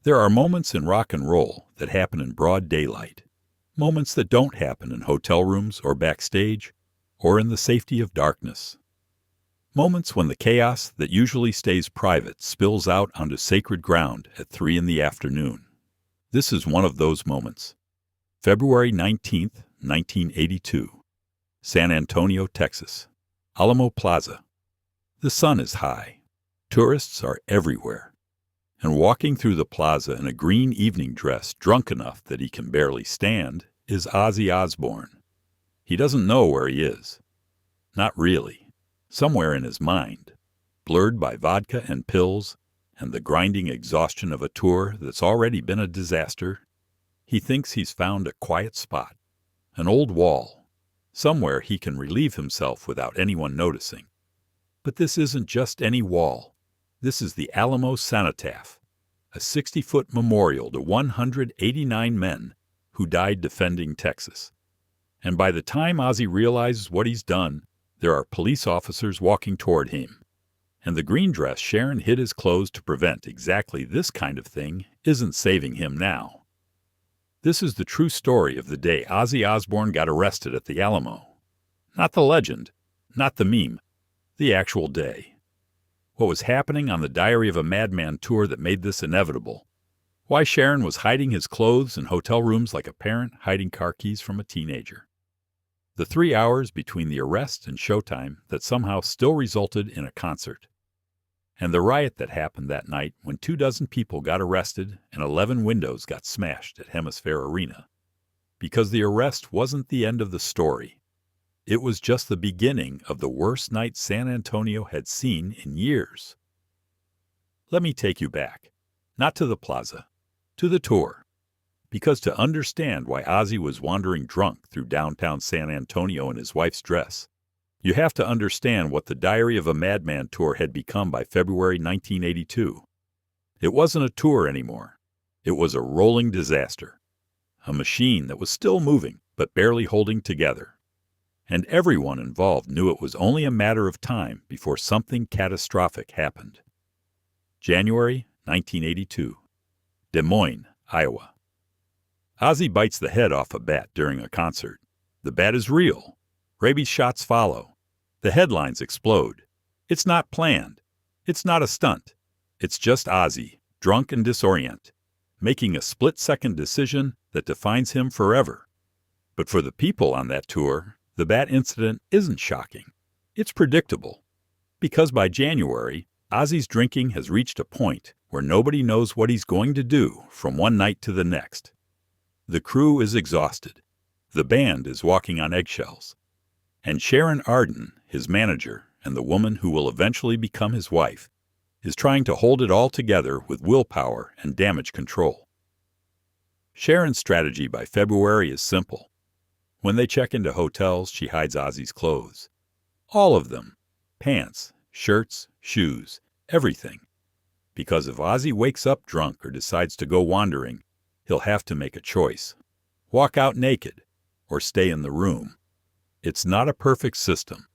There are moments in rock and roll that happen in broad daylight, moments that don't happen in hotel rooms or backstage or in the safety of darkness. Moments when the chaos that usually stays private spills out onto sacred ground at 3 in the afternoon. This is one of those moments. February 19th, 1982. San Antonio, Texas. Alamo Plaza. The sun is high. Tourists are everywhere. And walking through the plaza in a green evening dress, drunk enough that he can barely stand, is Ozzy Osbourne. He doesn't know where he is. Not really. Somewhere in his mind, blurred by vodka and pills and the grinding exhaustion of a tour that's already been a disaster, he thinks he's found a quiet spot, an old wall, somewhere he can relieve himself without anyone noticing. But this isn't just any wall. This is the Alamo Cenotaph, a 60-foot memorial to 189 men who died defending Texas. And by the time Ozzy realizes what he's done, there are police officers walking toward him. And the green dress Sharon hid his clothes to prevent exactly this kind of thing isn't saving him now. This is the true story of the day Ozzy Osbourne got arrested at the Alamo. Not the legend, not the meme, the actual day. What was happening on the Diary of a Madman tour that made this inevitable. Why Sharon was hiding his clothes in hotel rooms like a parent hiding car keys from a teenager. The 3 hours between the arrest and showtime that somehow still resulted in a concert. And the riot that happened that night when 24 people got arrested and 11 windows got smashed at HemisFair Arena. Because the arrest wasn't the end of the story. It was just the beginning of the worst night San Antonio had seen in years. Let me take you back, not to the plaza, to the tour. Because to understand why Ozzy was wandering drunk through downtown San Antonio in his wife's dress, you have to understand what the Diary of a Madman tour had become by February 1982. It wasn't a tour anymore. It was a rolling disaster. A machine that was still moving, but barely holding together. And everyone involved knew it was only a matter of time before something catastrophic happened. January 1982. Des Moines, Iowa. Ozzy bites the head off a bat during a concert. The bat is real. Rabies shots follow. The headlines explode. It's not planned. It's not a stunt. It's just Ozzy, drunk and disoriented, making a split-second decision that defines him forever. But for the people on that tour, the bat incident isn't shocking. It's predictable. Because by January, Ozzy's drinking has reached a point where nobody knows what he's going to do from one night to the next. The crew is exhausted. The band is walking on eggshells. And Sharon Arden, his manager, and the woman who will eventually become his wife, is trying to hold it all together with willpower and damage control. Sharon's strategy by February is simple. When they check into hotels, she hides Ozzy's clothes. All of them. Pants, shirts, shoes, everything. Because if Ozzy wakes up drunk or decides to go wandering, he'll have to make a choice. Walk out naked, or stay in the room. It's not a perfect system,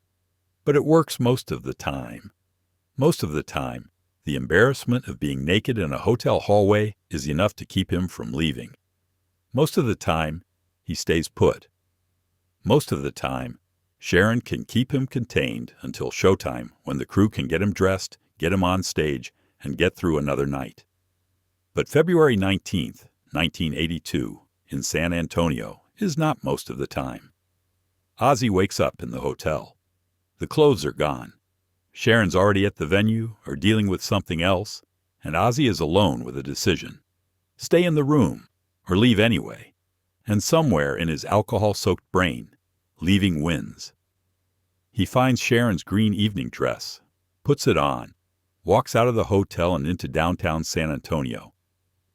but it works most of the time. Most of the time, the embarrassment of being naked in a hotel hallway is enough to keep him from leaving. Most of the time, he stays put. Most of the time, Sharon can keep him contained until showtime when the crew can get him dressed, get him on stage, and get through another night. But February 19th, 1982, in San Antonio, is not most of the time. Ozzy wakes up in the hotel. The clothes are gone. Sharon's already at the venue or dealing with something else, and Ozzy is alone with a decision. Stay in the room, or leave anyway. And somewhere in his alcohol-soaked brain, leaving wins. He finds Sharon's green evening dress, puts it on, walks out of the hotel and into downtown San Antonio.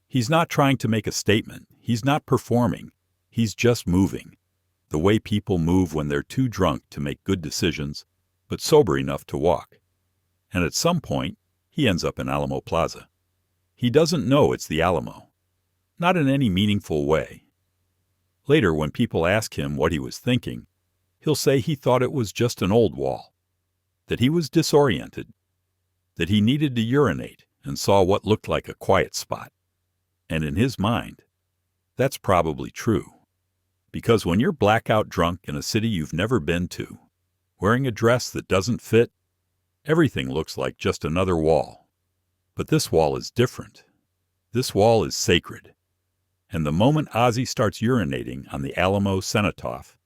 He's not trying to make a statement. He's not performing. He's just moving. The way people move when they're too drunk to make good decisions, but sober enough to walk. And at some point, he ends up in Alamo Plaza. He doesn't know it's the Alamo. Not in any meaningful way. Later, when people ask him what he was thinking, he'll say he thought it was just an old wall. That he was disoriented. That he needed to urinate and saw what looked like a quiet spot. And in his mind, that's probably true. Because when you're blackout drunk in a city you've never been to, wearing a dress that doesn't fit, everything looks like just another wall. But this wall is different. This wall is sacred. And the moment Ozzy starts urinating on the Alamo cenotaph,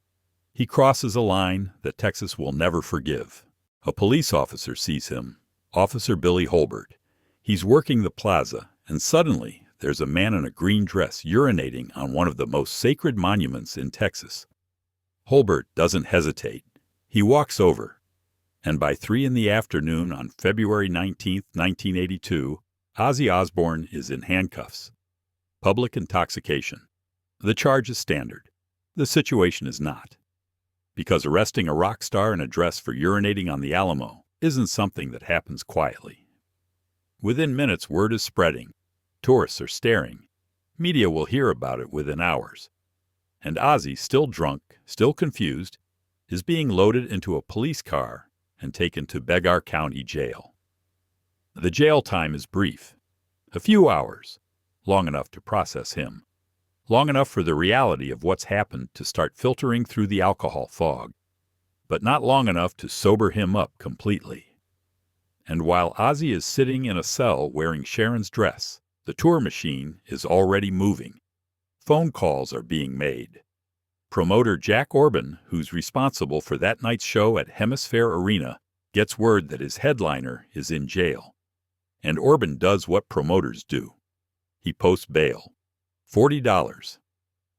he crosses a line that Texas will never forgive. A police officer sees him, Officer Billy Holbert. He's working the plaza, and suddenly there's a man in a green dress urinating on one of the most sacred monuments in Texas. Holbert doesn't hesitate. He walks over, and by 3 p.m. on February 19, 1982, Ozzy Osbourne is in handcuffs. Public intoxication. The charge is standard. The situation is not. Because arresting a rock star in a dress for urinating on the Alamo isn't something that happens quietly. Within minutes, word is spreading. Tourists are staring. Media will hear about it within hours. And Ozzy, still drunk, still confused, is being loaded into a police car and taken to Begar County Jail. The jail time is brief. A few hours. Long enough to process him. Long enough for the reality of what's happened to start filtering through the alcohol fog. But not long enough to sober him up completely. And while Ozzy is sitting in a cell wearing Sharon's dress, the tour machine is already moving. Phone calls are being made. Promoter Jack Orban, who's responsible for that night's show at HemisFair Arena, gets word that his headliner is in jail. And Orban does what promoters do. He posts bail. $40.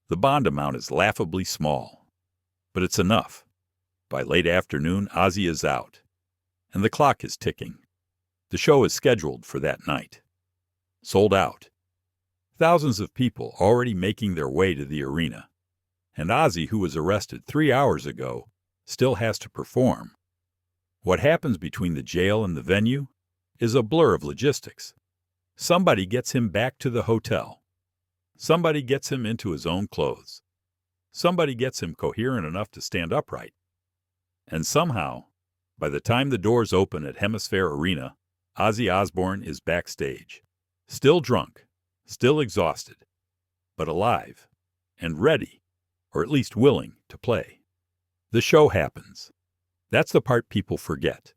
The bond amount is laughably small. But it's enough. By late afternoon, Ozzy is out. And the clock is ticking. The show is scheduled for that night. Sold out. Thousands of people already making their way to the arena. And Ozzy, who was arrested 3 hours ago, still has to perform. What happens between the jail and the venue is a blur of logistics. Somebody gets him back to the hotel. Somebody gets him into his own clothes. Somebody gets him coherent enough to stand upright. And somehow, by the time the doors open at HemisFair Arena, Ozzy Osbourne is backstage. Still drunk, still exhausted, but alive, and ready, or at least willing, to play. The show happens. That's the part people forget.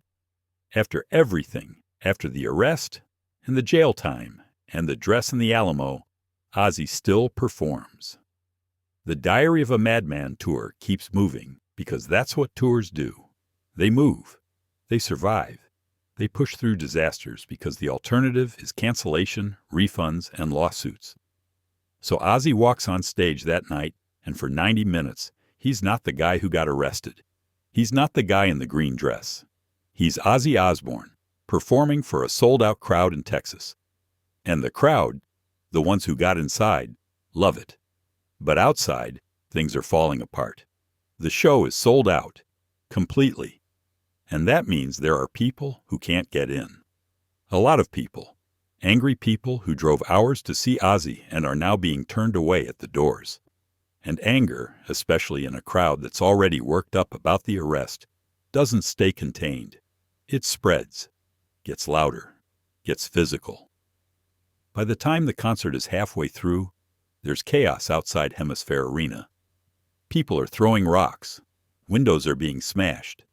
After everything, after the arrest, and the jail time, and the dress in the Alamo, Ozzy still performs. The Diary of a Madman tour keeps moving because that's what tours do. They move. They survive. They push through disasters because the alternative is cancellation, refunds, and lawsuits. So Ozzy walks on stage that night, and for 90 minutes, he's not the guy who got arrested. He's not the guy in the green dress. He's Ozzy Osbourne, performing for a sold-out crowd in Texas. And the crowd, the ones who got inside, love it. But outside, things are falling apart. The show is sold out, completely. And that means there are people who can't get in. A lot of people. Angry people who drove hours to see Ozzy and are now being turned away at the doors. And anger, especially in a crowd that's already worked up about the arrest, doesn't stay contained. It spreads, gets louder, gets physical. By the time the concert is halfway through, there's chaos outside HemisFair Arena. People are throwing rocks. Windows are being smashed.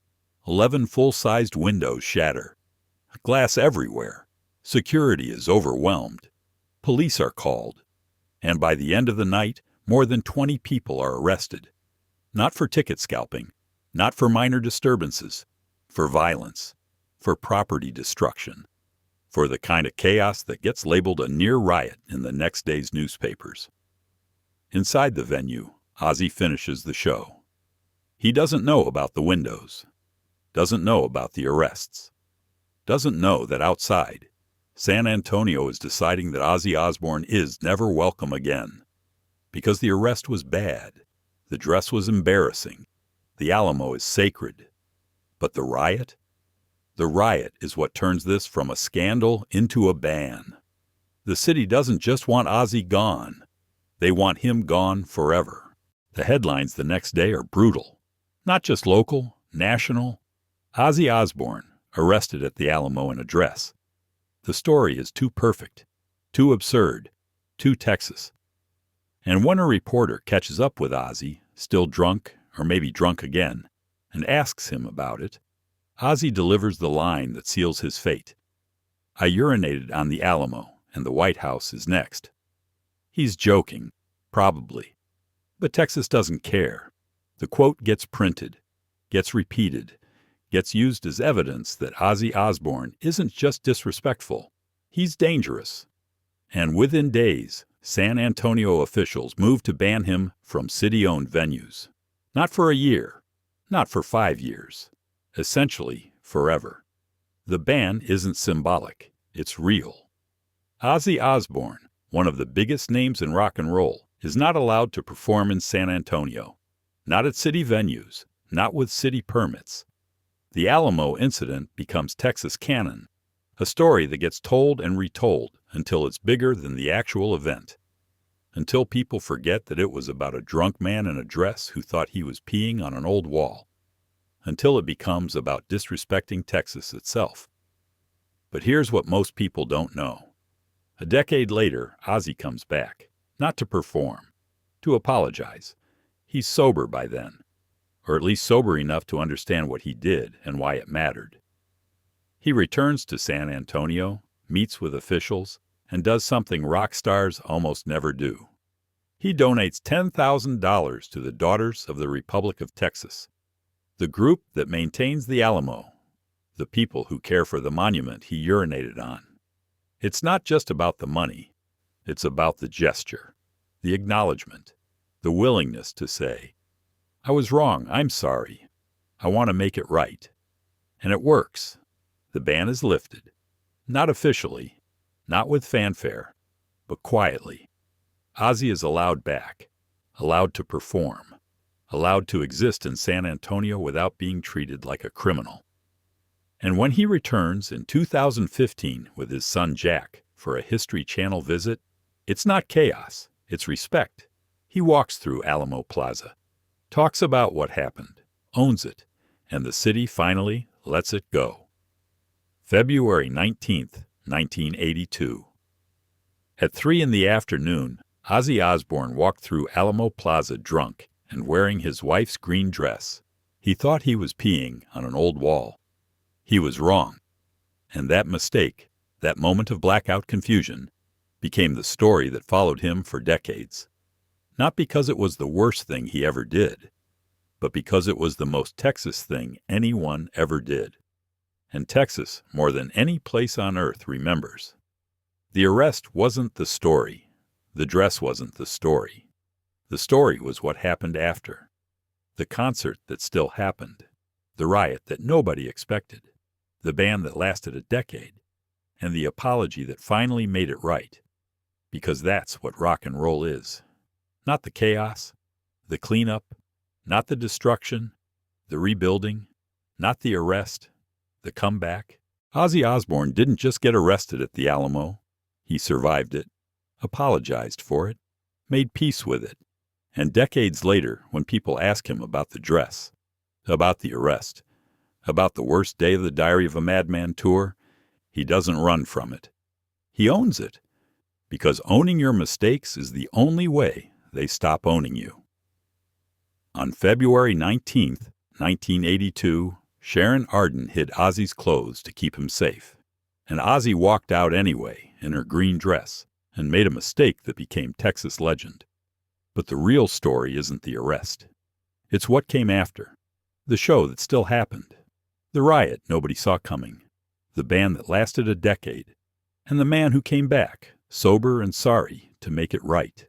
11 full-sized windows shatter. Glass everywhere. Security is overwhelmed. Police are called. And by the end of the night, more than 20 people are arrested. Not for ticket scalping, not for minor disturbances, for violence, for property destruction, for the kind of chaos that gets labeled a near riot in the next day's newspapers. Inside the venue, Ozzy finishes the show. He doesn't know about the windows, doesn't know about the arrests, doesn't know that outside, San Antonio is deciding that Ozzy Osbourne is never welcome again. Because the arrest was bad, the dress was embarrassing, the Alamo is sacred. But the riot? The riot is what turns this from a scandal into a ban. The city doesn't just want Ozzy gone. They want him gone forever. The headlines the next day are brutal. Not just local, national. Ozzy Osbourne, arrested at the Alamo in a dress. The story is too perfect, too absurd, to Texas. And when a reporter catches up with Ozzy, still drunk, or maybe drunk again, and asks him about it, Ozzy delivers the line that seals his fate. "I urinated on the Alamo, and the White House is next." He's joking, probably. But Texas doesn't care. The quote gets printed, gets repeated, gets used as evidence that Ozzy Osbourne isn't just disrespectful, he's dangerous. And within days, San Antonio officials moved to ban him from city-owned venues. Not for a year, not for 5 years, essentially forever. The ban isn't symbolic, it's real. Ozzy Osbourne, one of the biggest names in rock and roll, is not allowed to perform in San Antonio. Not at city venues, not with city permits. The Alamo incident becomes Texas canon, a story that gets told and retold until it's bigger than the actual event. Until people forget that it was about a drunk man in a dress who thought he was peeing on an old wall. Until it becomes about disrespecting Texas itself. But here's what most people don't know. A decade later, Ozzy comes back, not to perform, to apologize. He's sober by then, or at least sober enough to understand what he did and why it mattered. He returns to San Antonio, meets with officials, and does something rock stars almost never do. He donates $10,000 to the Daughters of the Republic of Texas, the group that maintains the Alamo, the people who care for the monument he urinated on. It's not just about the money, it's about the gesture, the acknowledgement, the willingness to say, "I was wrong, I'm sorry, I want to make it right." And it works. The ban is lifted, not officially, not with fanfare, but quietly. Ozzy is allowed back, allowed to perform, allowed to exist in San Antonio without being treated like a criminal. And when he returns in 2015 with his son Jack for a History Channel visit, it's not chaos, it's respect. He walks through Alamo Plaza, talks about what happened, owns it, and the city finally lets it go. February 19th, 1982. At 3 in the afternoon, Ozzy Osbourne walked through Alamo Plaza drunk and wearing his wife's green dress. He thought he was peeing on an old wall. He was wrong. And that mistake, that moment of blackout confusion, became the story that followed him for decades. Not because it was the worst thing he ever did, but because it was the most Texas thing anyone ever did. And Texas, more than any place on earth, remembers. The arrest wasn't the story. The dress wasn't the story. The story was what happened after. The concert that still happened. The riot that nobody expected. The ban that lasted a decade. And the apology that finally made it right. Because that's what rock and roll is. Not the chaos, the cleanup, not the destruction, the rebuilding, not the arrest, the comeback. Ozzy Osbourne didn't just get arrested at the Alamo. He survived it, apologized for it, made peace with it. And decades later, when people ask him about the dress, about the arrest, about the worst day of the Diary of a Madman tour, he doesn't run from it. He owns it, because owning your mistakes is the only way they stop owning you. On February 19th, 1982, Sharon Arden hid Ozzy's clothes to keep him safe. And Ozzy walked out anyway in her green dress and made a mistake that became Texas legend. But the real story isn't the arrest. It's what came after. The show that still happened. The riot nobody saw coming. The ban that lasted a decade. And the man who came back, sober and sorry, to make it right.